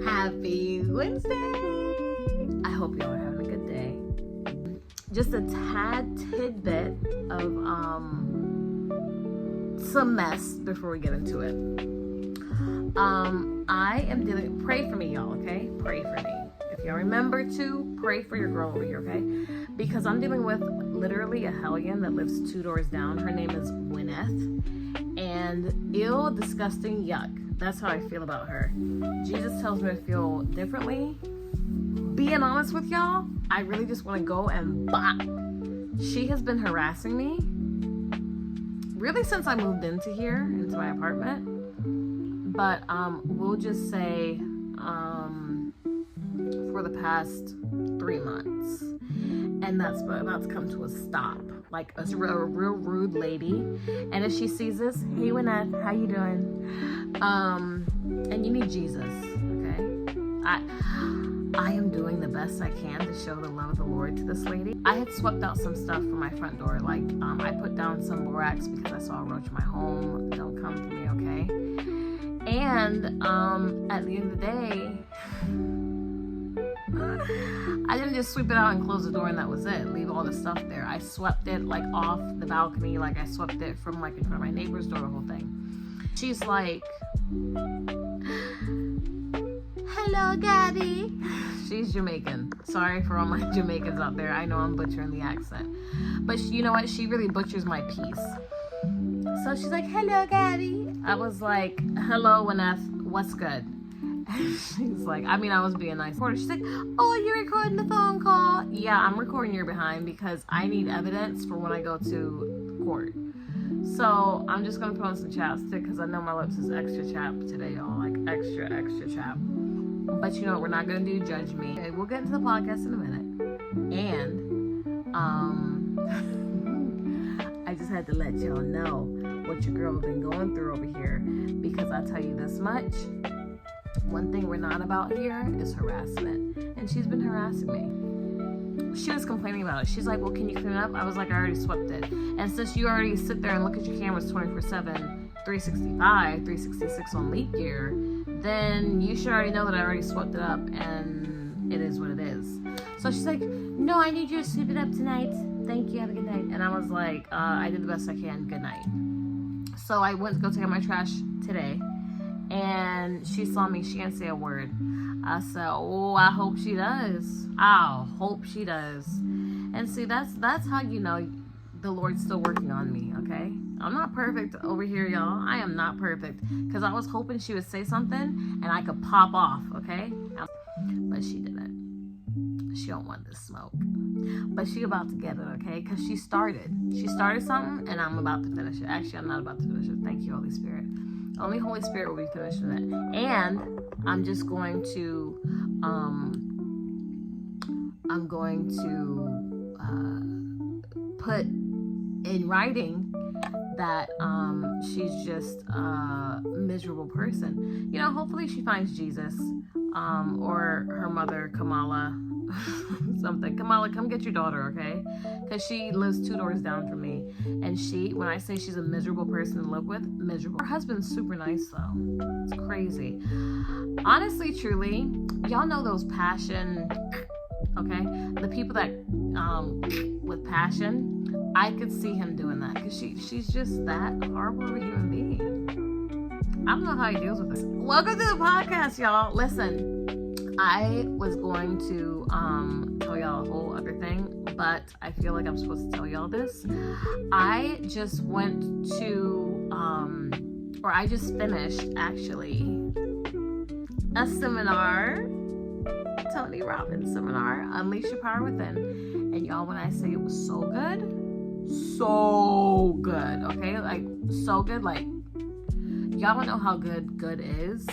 Happy Wednesday! I hope y'all are having a good day. Just a tad tidbit of some mess before we get into it. I am dealing. Pray for me, y'all. Okay, pray for me. If y'all remember to pray for your girl over here, okay? Because I'm dealing with literally a hellion that lives 2 doors down. Her name is Gwyneth, and ill, disgusting, yuck. That's how I feel about her. Jesus tells me to feel differently. Being honest with y'all, I really just want to go and bop. She has been harassing me really since I moved into my apartment. But we'll just say for the past 3 months. And that's about to come to a stop. Like a real rude lady. And if she sees this, hey Winette, how you doing? And you need Jesus, okay? I am doing the best I can to show the love of the Lord to this lady. I had swept out some stuff from my front door. Like, I put down some borax because I saw a roach in my home. Don't come for me, okay? And at the end of the day, I didn't just sweep it out and close the door and that was it. Leave all the stuff there. I swept it like off the balcony, like I swept it from like in front of my neighbor's door, the whole thing. She's like, hello, Gabby. She's Jamaican. Sorry for all my Jamaicans out there. I know I'm butchering the accent. But you know what? She really butchers my piece. So she's like, hello, Gabby. I was like, hello, Wineth. What's good? She's like, I was being nice. She's like, oh, you're recording the phone call? Yeah, I'm recording your behind because I need evidence for when I go to court. So I'm just going to put on some chapstick because I know my lips is extra chapped today, y'all. Like extra chapped. But you know what? We're not going to do judge me. Okay, we'll get into the podcast in a minute. And I just had to let y'all know what your girl been going through over here because I'll tell you this much. One thing we're not about here is harassment. And she's been harassing me. She was complaining about it. She's like, well, can you clean it up? I was like, I already swept it. And since you already sit there and look at your cameras 24/7, 365, 366 on leap year, then you should already know that I already swept it up and it is what it is. So she's like, no, I need you to sweep it up tonight. Thank you. Have a good night. And I was like, I did the best I can. Good night. So I went to go take out my trash today. And she saw me. She didn't say a word. I said, oh, I hope she does. I hope she does. And see, that's how you know the Lord's still working on me, okay? I'm not perfect over here, y'all. I am not perfect. Because I was hoping she would say something and I could pop off, okay? But she didn't. She don't want this smoke. But she about to get it, okay? Because she started something and I'm about to finish it. Actually, I'm not about to finish it. Thank you, Holy Spirit. Only Holy Spirit will be finishing it. And I'm just going to, put in writing that she's just a miserable person. You know, hopefully she finds Jesus, or her mother, Kamala, something. Kamala, come get your daughter, okay? Because she lives 2 doors down from me. And when I say she's a miserable person to live with, miserable. Her husband's super nice, though. It's crazy. Honestly, truly, y'all know those passion, okay? The people that, with passion, I could see him doing that. Because she's just that horrible of a human being. I don't know how he deals with it. Welcome to the podcast, y'all. Listen. I was going to tell y'all a whole other thing, but I feel like I'm supposed to tell y'all this. I just went to, I just finished actually a seminar, Tony Robbins seminar, Unleash Your Power Within. And y'all, when I say it was so good, okay? Like, so good, like, y'all don't know how good is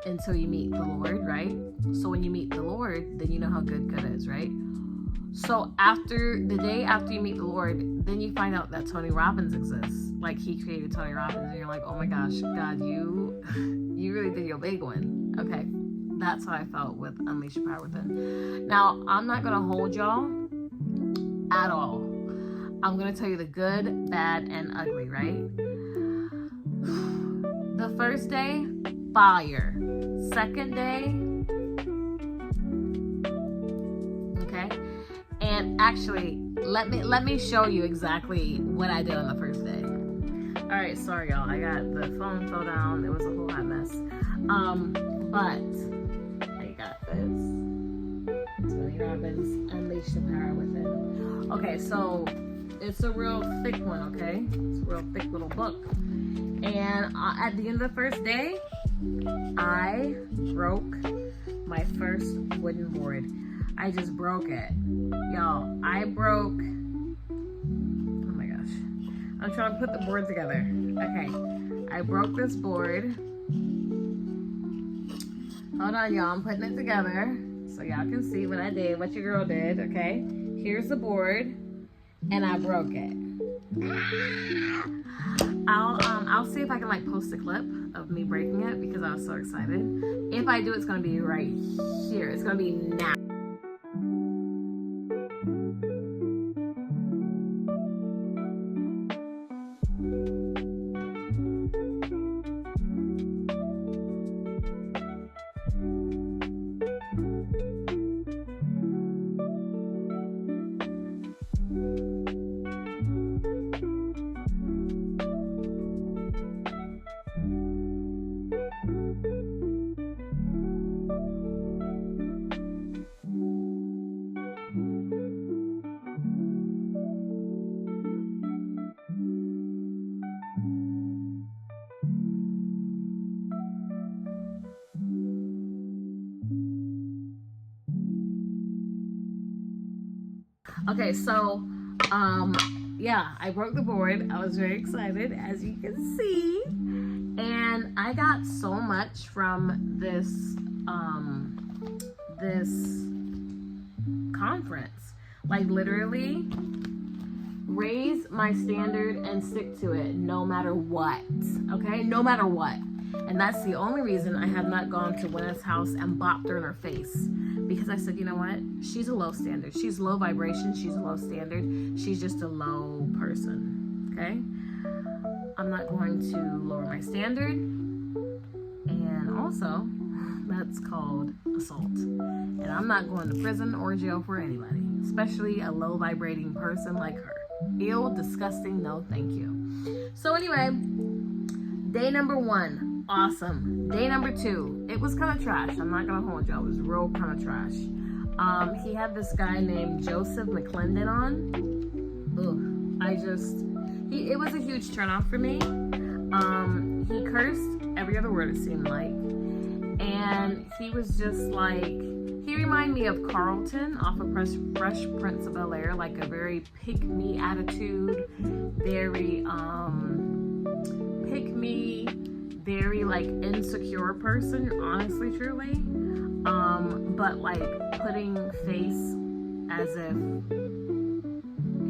until you meet the Lord, right? So when you meet the Lord, then you know how good is, right? So the day after you meet the Lord, then you find out that Tony Robbins exists. Like, he created Tony Robbins, and you're like, oh my gosh, God, you really did your big one. Okay, that's how I felt with Unleash Your Power Within. Now, I'm not gonna hold y'all at all. I'm gonna tell you the good, bad, and ugly, right? The first day, fire. Second day, actually, let me show you exactly what I did on the first day. All right, sorry y'all, I got the phone fell down. It was a whole hot mess. But I got this. Tony Robbins, Unleash the Power Within. Okay, so it's a real thick one, okay? It's a real thick little book. And at the end of the first day, I broke my first wooden board. I just broke it. Y'all, I broke, oh my gosh. I'm trying to put the board together. Okay, I broke this board. Hold on, y'all, I'm putting it together so y'all can see what I did, what your girl did, okay? Here's the board, and I broke it. I'll see if I can like post a clip of me breaking it because I was so excited. If I do, it's gonna be right here. It's gonna be now. Okay, so yeah, I broke the board. I was very excited, as you can see, and I got so much from this conference. Like, literally, raise my standard and stick to it no matter what. Okay, no matter what. And that's the only reason I have not gone to Gwyneth's house and bopped her in her face. Because I said, you know what? She's a low standard. She's low vibration. She's a low standard. She's just a low person. Okay? I'm not going to lower my standard. And also, that's called assault. And I'm not going to prison or jail for anybody. Especially a low vibrating person like her. Ew, disgusting, no thank you. So anyway, day number 1. Awesome. Day number 2, it was kind of trash. I'm not gonna hold y'all. It was real kind of trash. He had this guy named Joseph McClendon on. Ugh, it was a huge turnoff for me. He cursed every other word, it seemed like. And he was just like, he reminded me of Carlton off of Fresh Prince of Bel-Air, like a very pick-me attitude, very pick-me, very like insecure person, honestly, truly, but like putting face as if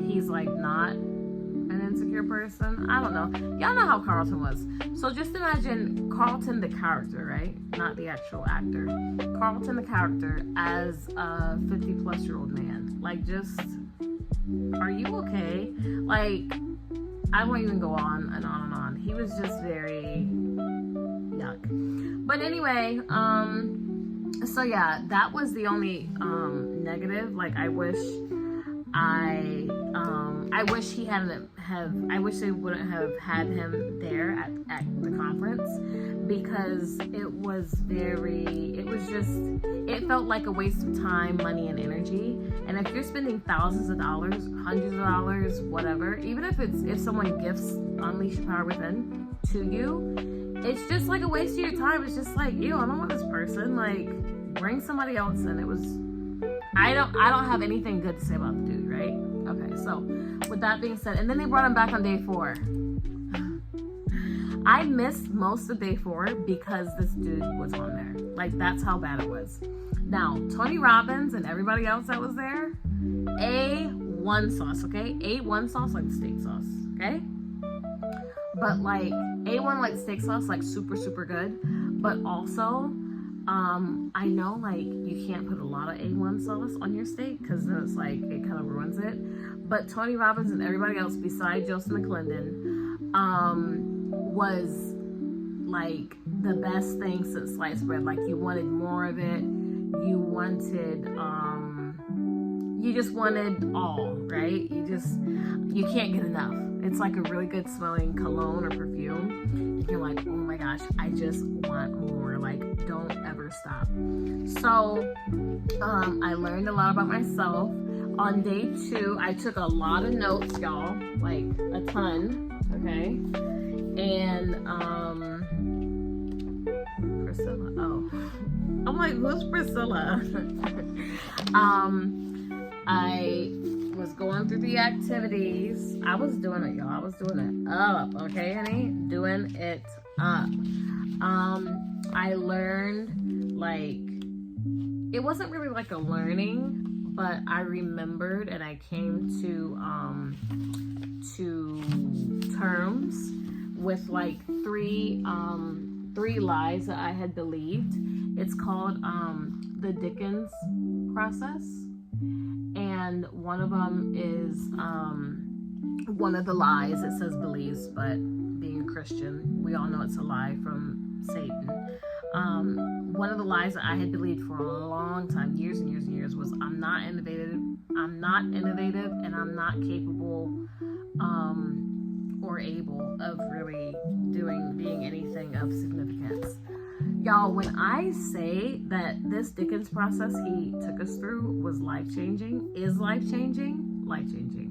he's like not an insecure person. I don't know, y'all know how Carlton was. So just imagine Carlton the character, right? Not the actual actor. Carlton the character as a 50-plus-year-old man. Like, just, are you okay? Like, I won't even go on and on and on. He was just very yuck. But anyway, so yeah, that was the only negative. Like, I wish he hadn't I wish they wouldn't have had him there at the conference, because it felt like a waste of time, money, and energy. And if you're spending thousands of dollars, hundreds of dollars, whatever, even if someone gifts Unleash the Power Within to you, it's just like a waste of your time. It's just like, ew, I don't want this person. Like, bring somebody else in. It was, I don't have anything good to say about the dude, right? Okay, so with that being said, and then they brought him back on day 4. I missed most of day 4 because this dude was on there. Like, that's how bad it was. Now, Tony Robbins and everybody else that was there, A1 sauce, okay? A1 sauce like the steak sauce, okay? But like, A1 like steak sauce, like super, super good. But also, I know like you can't put a lot of A1 sauce on your steak because then it's like, it kind of ruins it. But Tony Robbins and everybody else besides Joseph McClendon was like the best thing since sliced bread. Like, you wanted more of it. You wanted you just wanted all, right? You can't get enough. It's like a really good smelling cologne or perfume. And you're like, oh my gosh, I just want more. Like, don't ever stop. So, I learned a lot about myself. On day 2, I took a lot of notes, y'all, like a ton, okay? And, Priscilla, oh. I'm like, who's Priscilla? I was going through the activities. I was doing it, y'all. I was doing it up, okay, honey? Doing it up. I learned, like, it wasn't really like a learning, but I remembered and I came to terms with like three lies that I had believed. It's called the Dickens process, and one of them is one of the lies. It says believes, but being a Christian, we all know it's a lie from Satan. One of the lies that I had believed for a long time, years and years and years, was I'm not innovative, and I'm not capable or able of really being anything of significance. Y'all, when I say that this Dickens process he took us through was life-changing, is life-changing, life-changing.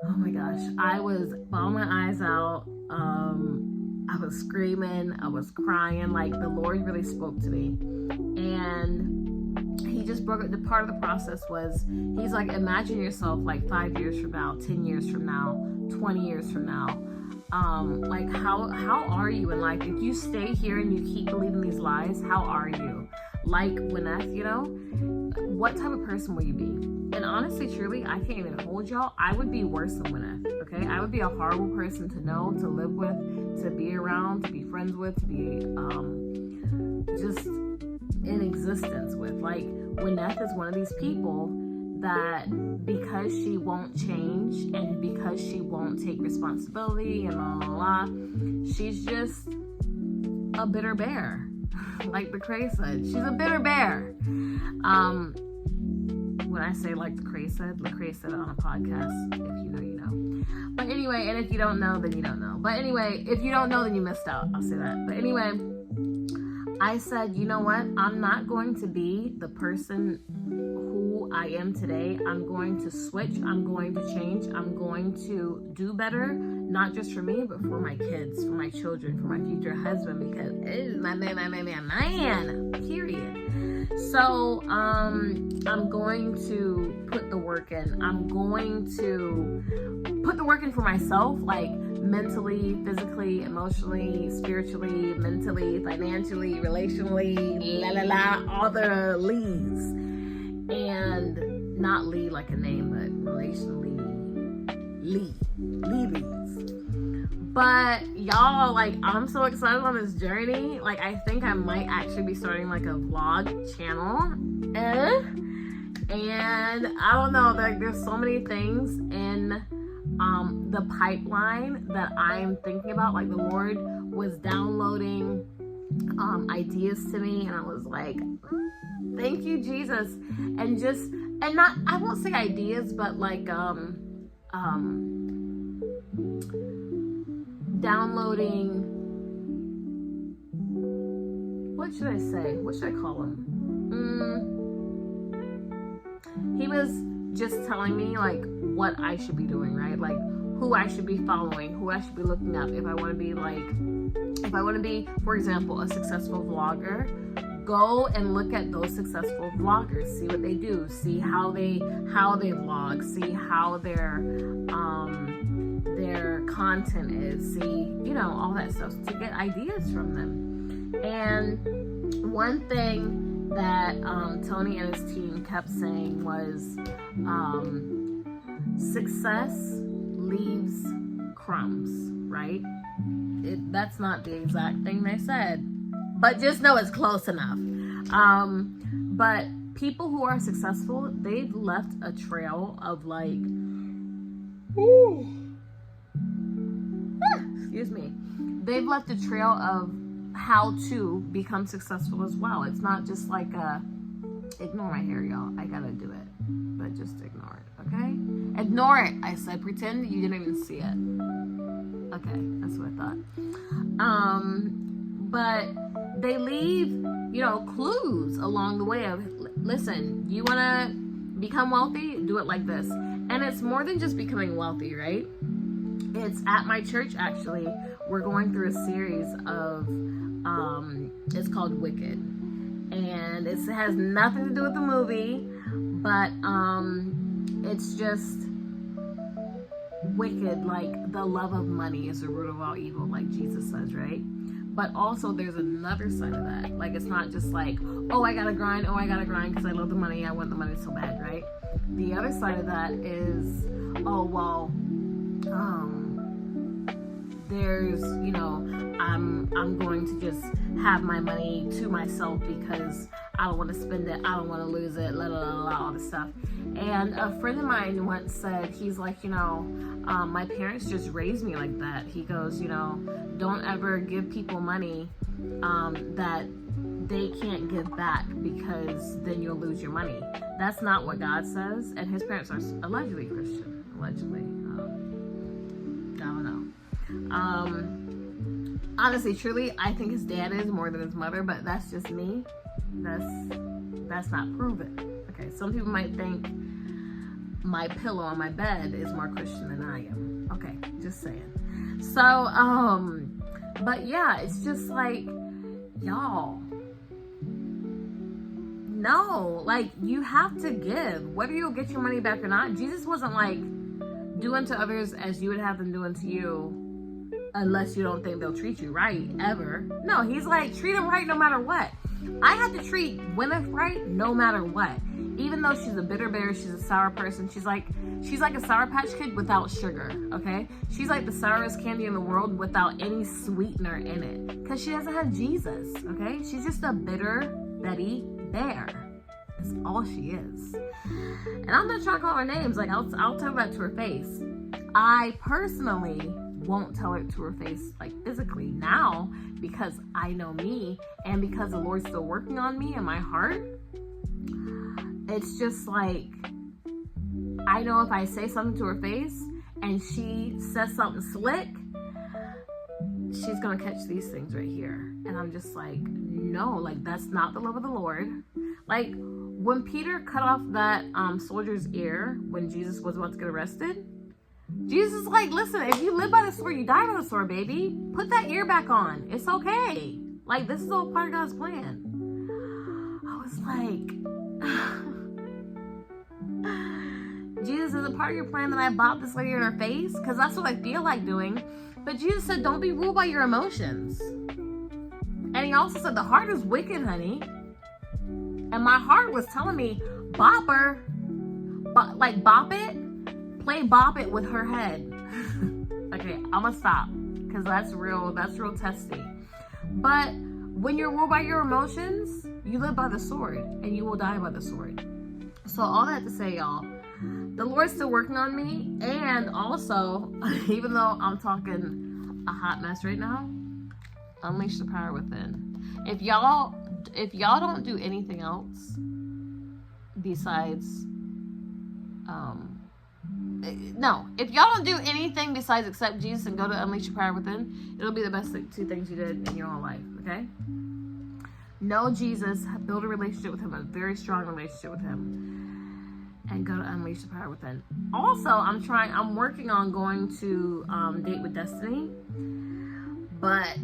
Oh my gosh, I was bawling my eyes out. I was screaming, I was crying, like the Lord really spoke to me. And he just broke it. The part of the process was, he's like, imagine yourself like 5 years from now, 10 years from now, 20 years from now. Like how are you in life? If you stay here and you keep believing these lies, how are you? Like Gwyneth, you know, what type of person will you be? And honestly, truly, I can't even hold y'all. I would be worse than Gwyneth, okay? I would be a horrible person to know, to live with, to be around, to be friends with, to be just in existence with. Like, Gwyneth is one of these people that because she won't change and because she won't take responsibility and blah, blah, blah, she's just a bitter bear. Like Lecrae said, she's a bitter bear. When I say like Lecrae said it on a podcast. If you know, you know. But anyway, and if you don't know, then you don't know. But anyway, if you don't know, then you missed out. I'll say that. But anyway, I said, you know what? I'm not going to be the person who I am today. I'm going to switch. I'm going to change. I'm going to do better, not just for me, but for my kids, for my children, for my future husband, because it is my man, period. So, I'm going to put the work in. I'm going to put the work in for myself, like mentally, physically, emotionally, spiritually, mentally, financially, relationally, all the leads. And not Lee like a name, but relationally, Lee leads. But y'all, like, I'm so excited on this journey. Like, I think I might actually be starting like a vlog channel. And I don't know, like, there's so many things in the pipeline that I'm thinking about. Like, the Lord was downloading ideas to me, and I was like, thank you, Jesus. And not, I won't say ideas, but like downloading, what should I say? What should I call him? He was just telling me like what I should be doing, right? Like who I should be following, who I should be looking up. If I want to be, for example, a successful vlogger, go and look at those successful vloggers, see what they do, see how they vlog, see how their content is, see, you know, all that stuff, to get ideas from them. And one thing that Tony and his team kept saying was success leaves crumbs, right? That's not the exact thing they said, but just know it's close enough. But people who are successful, they've left a trail of like, excuse me, they've left a trail of how to become successful as well. It's not just like ignore my hair, y'all. I gotta do it. but just ignore it, okay? Ignore it. I said pretend you didn't even see it. Okay, that's what I thought. But they leave, clues along the way of, listen, you want to become wealthy? Do it like this. And it's more than just becoming wealthy, right? It's at my church, actually. We're going through a series of, it's called Wicked. And it has nothing to do with the movie, but it's just wicked, like the love of money is the root of all evil, like Jesus says, right? But also there's another side of that. Like, it's not just like, oh, I gotta grind because I love the money, I want the money so bad, right? The other side of that is, oh, well, there's, I'm going to just have my money to myself because I don't want to spend it, I don't want to lose it, all this stuff. And a friend of mine once said, he's like, my parents just raised me like that. He goes, don't ever give people money that they can't give back, because then you'll lose your money. That's not what God says. And his parents are allegedly Christian. Allegedly. I don't know. Honestly, truly, I think his dad is more than his mother, but that's just me. That's not proven. Okay, some people might think my pillow on my bed is more Christian than I am. Okay, just saying. So, but yeah, it's just like, y'all, no, like, you have to give, whether you'll get your money back or not. Jesus wasn't like, do unto others as you would have them do unto you, unless you don't think they'll treat you right, ever. No, he's like, treat them right no matter what. I have to treat Gwyneth right no matter what. Even though she's a bitter bear, she's a sour person. She's like a Sour Patch Kid without sugar, okay? She's like the sourest candy in the world without any sweetener in it, because she doesn't have Jesus, okay? She's just a bitter Betty Bear. That's all she is. And I'm not trying to call her names. Like, I'll tell that to her face. I personally won't tell it to her face, like, physically now, because I know me, and because the Lord's still working on me and my heart. It's just like, I know if I say something to her face and she says something slick, she's gonna catch these things right here. And I'm just like, no, like, that's not the love of the Lord. Like, when Peter cut off that soldier's ear when Jesus was about to get arrested, Jesus is like, listen, if you live by the sword, you die by the sword, baby. Put that ear back on. It's okay. Like, this is all part of God's plan. I was like, Jesus, is it part of your plan that I bop this lady in her face? Because that's what I feel like doing. But Jesus said, don't be ruled by your emotions. And he also said, the heart is wicked, honey. And my heart was telling me, bop her. Like, bop it. Play bop it with her head. Okay, I'm gonna stop, because that's real testy. But when you're ruled by your emotions, you live by the sword, and you will die by the sword. So all that to say, y'all, the Lord's still working on me. And also, even though I'm talking a hot mess right now, unleash the power within. If y'all don't do anything else besides if y'all don't do anything besides accept Jesus and go to Unleash Your Power Within, it'll be the best two things you did in your whole life, okay? Know Jesus, build a relationship with him, a very strong relationship with him, and go to Unleash the Power Within. Also, I'm working on going to Date with Destiny, but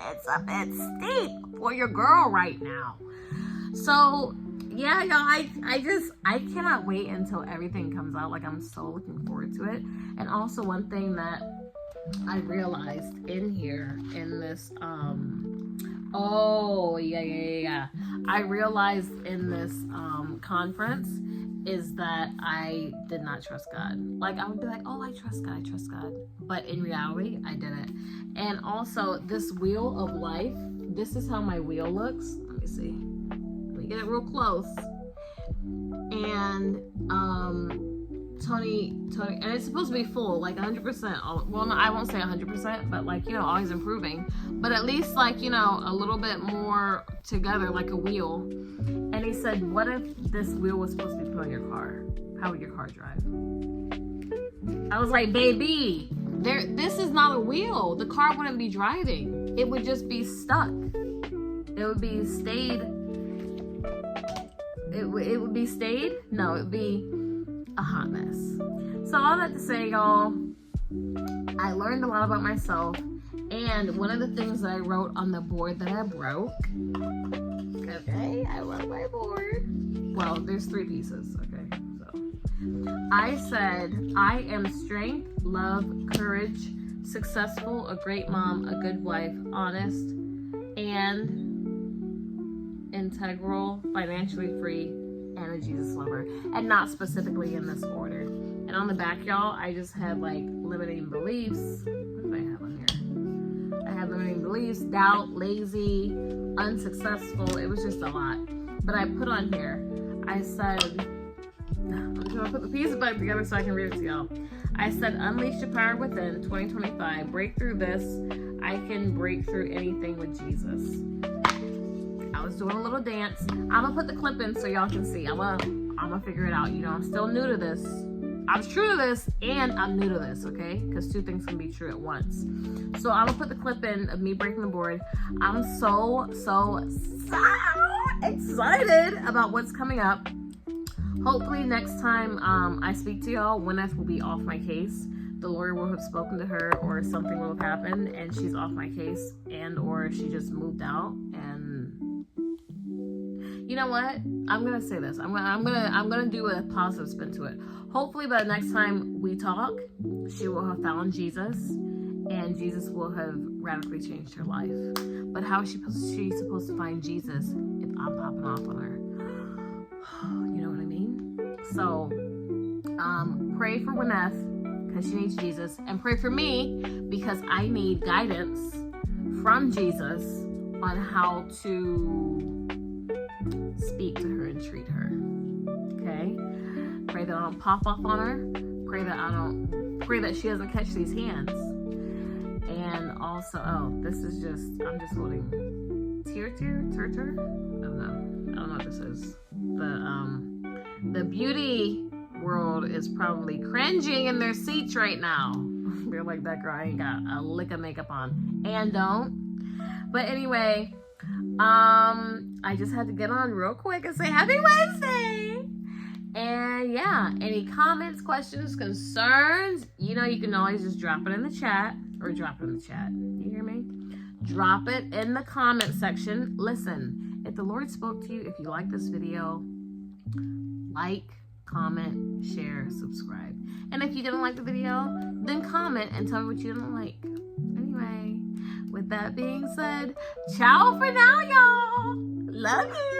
it's a bit steep for your girl right now. So, yeah, y'all, I cannot wait until everything comes out. Like, I'm so looking forward to it. And also, one thing that I realized in here, in this, I realized in this conference is that I did not trust God. Like, I would be like, oh, I trust God. But in reality, I didn't. And also, this wheel of life, this is how my wheel looks. Let me see. Let me get it real close. And Tony, and it's supposed to be full, like 100%. Well, no, I won't say 100%, but like, you know, always improving. But at least like, you know, a little bit more together, like a wheel. And he said, what if this wheel was supposed to be put on your car? How would your car drive? I was like, baby, this is not a wheel. The car wouldn't be driving. It would just be stuck. It would be stayed. It would be stayed? No, it would be a hot mess. So all that to say, y'all, I learned a lot about myself. And one of the things that I wrote on the board that I broke, okay, I wrote my board. Well, there's 3 pieces, okay. So I said, I am strength, love, courage, successful, a great mom, a good wife, honest, and integral, financially free, and a Jesus lover. And not specifically in this order. And on the back, y'all, I just had like limiting beliefs. What did I have on here? I had limiting beliefs, doubt, lazy, unsuccessful. It was just a lot. But I put on here, I said, I'm just gonna put the pieces back together so I can read it to y'all. I said, unleash your power within 2025. Break through this. I can break through anything with Jesus. I was doing a little dance. I'm gonna put the clip in so y'all can see. I'm gonna figure it out. You know, I'm still new to this. I was true to this and I'm new to this, okay? Because 2 things can be true at once. So I'm gonna put the clip in of me breaking the board. I'm so excited about what's coming up. Hopefully next time I speak to y'all, Gwyneth will be off my case. The lawyer will have spoken to her, or something will have happened and she's off my case, and or she just moved out. And you know what? I'm gonna say this. I'm gonna do a positive spin to it. Hopefully by the next time we talk, she will have found Jesus, and Jesus will have radically changed her life. But how is she supposed to find Jesus if I'm popping off on her? You know what I mean? So pray for Gwyneth because she needs Jesus, and pray for me because I need guidance from Jesus on how to speak to her and treat her. Okay? Pray that I don't pop off on her. Pray that she doesn't catch these hands. And also, I'm just holding tear. I don't know what this is. The beauty world is probably cringing in their seats right now. They're like, that girl ain't got a lick of makeup on. And don't. But anyway, I just had to get on real quick and say Happy Wednesday. And yeah, any comments, questions, concerns, you know, you can always just drop it in the chat. You hear me? Drop it in the comment section. Listen, if the Lord spoke to you, if you like this video, like, comment, share, subscribe. And if you didn't like the video, then comment and tell me what you didn't like. Anyway, with that being said, ciao for now, y'all. Love you.